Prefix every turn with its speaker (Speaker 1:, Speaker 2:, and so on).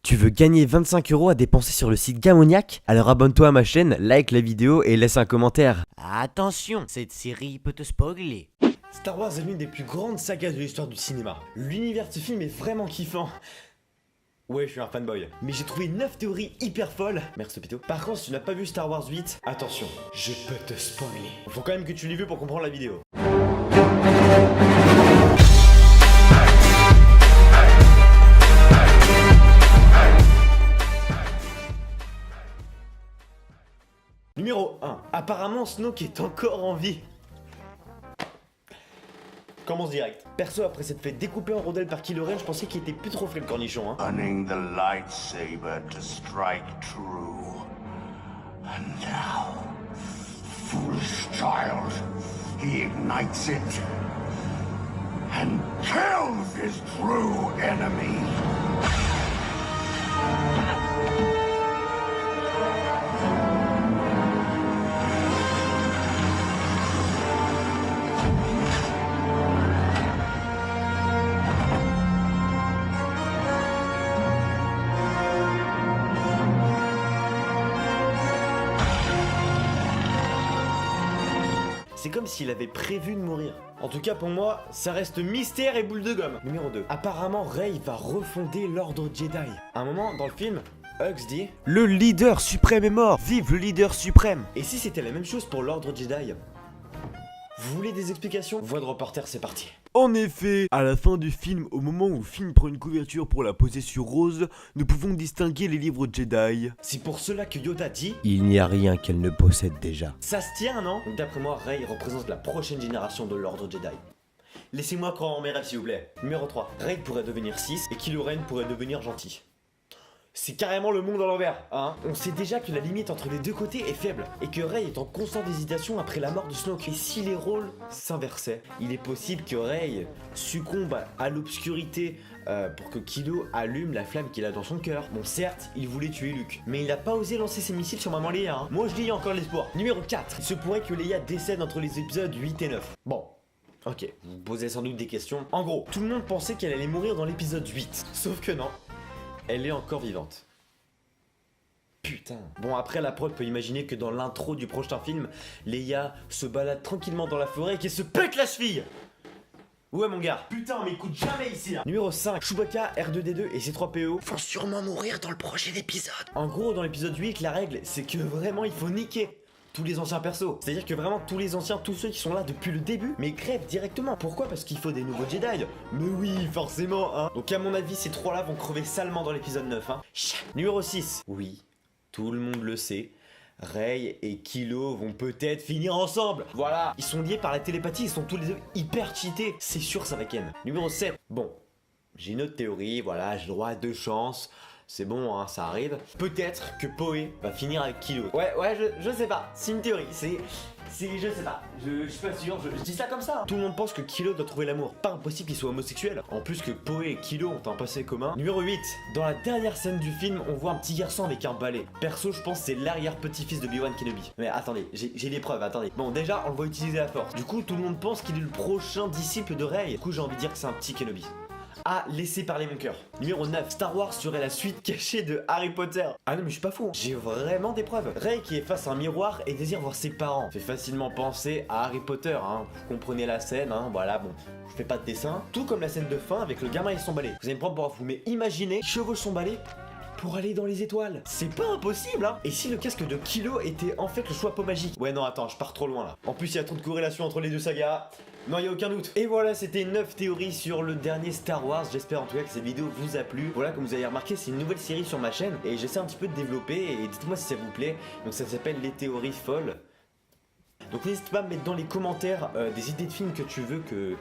Speaker 1: Tu veux gagner 25 € à dépenser sur le site Gamoniac? Alors abonne-toi à ma chaîne, like la vidéo et laisse un commentaire.
Speaker 2: Attention, cette série peut te spoiler.
Speaker 3: Star Wars est l'une des plus grandes sagas de l'histoire du cinéma. L'univers de ce film est vraiment kiffant. Ouais, je suis un fanboy. Mais j'ai trouvé 9 théories hyper folles. Merci Pito. Par contre, si tu n'as pas vu Star Wars 8, attention, je peux te spoiler. Faut quand même que tu l'aies vu pour comprendre la vidéo. Numéro 1. Apparemment, Snoke est encore en vie. Commence direct. Perso, après s'être fait découper en rondelles par Kylo Ren, je pensais qu'il était plus trop frais le cornichon, hein.
Speaker 4: Running the lightsaber to strike true. And now, foolish child, he ignites it and kills his true enemy.
Speaker 3: C'est comme s'il avait prévu de mourir. En tout cas pour moi, ça reste mystère et boule de gomme. Numéro 2. Apparemment Rey va refonder l'ordre Jedi. À un moment dans le film, Hux dit «
Speaker 1: Le leader suprême est mort, vive le leader suprême !»
Speaker 3: Et si c'était la même chose pour l'ordre Jedi? Vous voulez des explications? Voix de reporter, c'est parti.
Speaker 1: En effet, à la fin du film, au moment où Finn prend une couverture pour la poser sur Rose, nous pouvons distinguer les livres Jedi.
Speaker 3: C'est pour cela que Yoda dit
Speaker 1: Il n'y a rien qu'elle ne possède déjà.
Speaker 3: « Ça se tient, non ?» Donc d'après moi, Rey représente la prochaine génération de l'ordre Jedi. Laissez-moi croire en mes rêves s'il vous plaît. Numéro 3. Rey pourrait devenir 6 et Kylo Ren pourrait devenir gentil. C'est carrément le monde à l'envers, hein. On sait déjà que la limite entre les deux côtés est faible et que Rey est en constante hésitation après la mort de Snoke. Et si les rôles s'inversaient, il est possible que Rey succombe à l'obscurité pour que Kylo allume la flamme qu'il a dans son cœur. Bon, certes, il voulait tuer Luke, mais il n'a pas osé lancer ses missiles sur maman Leia, hein. Moi je dis il y a encore l'espoir. Numéro 4. Il se pourrait que Leia décède entre les épisodes 8 et 9. Bon. Ok, vous vous posez sans doute des questions. En gros, tout le monde pensait qu'elle allait mourir dans l'épisode 8. Sauf que non. Elle est encore vivante. Putain. Bon, après, la prod peut imaginer que dans l'intro du prochain film, Leia se balade tranquillement dans la forêt et qu'elle se pète la cheville. Ouais, mon gars. Putain, mais écoute jamais ici, là. Numéro 5. Chewbacca, R2D2 et C3PO
Speaker 2: Vont sûrement mourir dans le prochain épisode.
Speaker 3: En gros, dans l'épisode 8, la règle, c'est que vraiment, il faut niquer tous les anciens persos. C'est-à-dire que vraiment tous les anciens, tous ceux qui sont là depuis le début, mais crèvent directement. Pourquoi? Parce qu'il faut des nouveaux Jedi. Mais oui, forcément, hein. Donc à mon avis, ces trois-là vont crever salement dans l'épisode 9, hein. Numéro 6. Oui, tout le monde le sait. Rey et Kylo vont peut-être finir ensemble. Voilà, ils sont liés par la télépathie, ils sont tous les deux hyper cheatés. C'est sûr, ça va ken. Numéro 7. Bon, j'ai une autre théorie, voilà, j'ai le droit à 2 chances. C'est bon, hein, ça arrive. Peut-être que Poe va finir avec Kylo. Ouais, je sais pas. C'est une théorie. Je sais pas. Je suis pas sûr. Je dis ça comme ça. Tout le monde pense que Kylo doit trouver l'amour. Pas impossible qu'il soit homosexuel. En plus que Poe et Kylo ont un passé commun. Numéro 8. Dans la dernière scène du film, on voit un petit garçon avec un balai. Perso, je pense que c'est l'arrière-petit-fils de Obi-Wan Kenobi. Mais attendez, j'ai les preuves, attendez. Bon, déjà, on le voit utiliser la force. Du coup, tout le monde pense qu'il est le prochain disciple de Rey. Du coup, j'ai envie de dire que c'est un petit Kenobi. Ah, laissez parler mon cœur. Numéro 9. Star Wars serait la suite cachée de Harry Potter. Ah non mais je suis pas fou, hein. J'ai vraiment des preuves. Rey qui est face à un miroir et désire voir ses parents fait facilement penser à Harry Potter, hein. Vous comprenez la scène, hein. Voilà, bon, je fais pas de dessin. Tout comme la scène de fin avec le gamin et son balai. Vous allez me prendre pour un fou, mais imaginez, il chevauche son balai pour aller dans les étoiles. C'est pas impossible, hein. Et si le casque de Kylo était en fait le choix pot magique? Ouais non, attends, je pars trop loin là. En plus, il y a trop de corrélations entre les deux sagas. Non, il y a aucun doute. Et voilà, c'était 9 théories sur le dernier Star Wars. J'espère en tout cas que cette vidéo vous a plu. Voilà, comme vous avez remarqué, c'est une nouvelle série sur ma chaîne et j'essaie un petit peu de développer et dites-moi si ça vous plaît. Donc ça s'appelle Les théories folles. Donc n'hésite pas à me mettre dans les commentaires des idées de films que tu veux que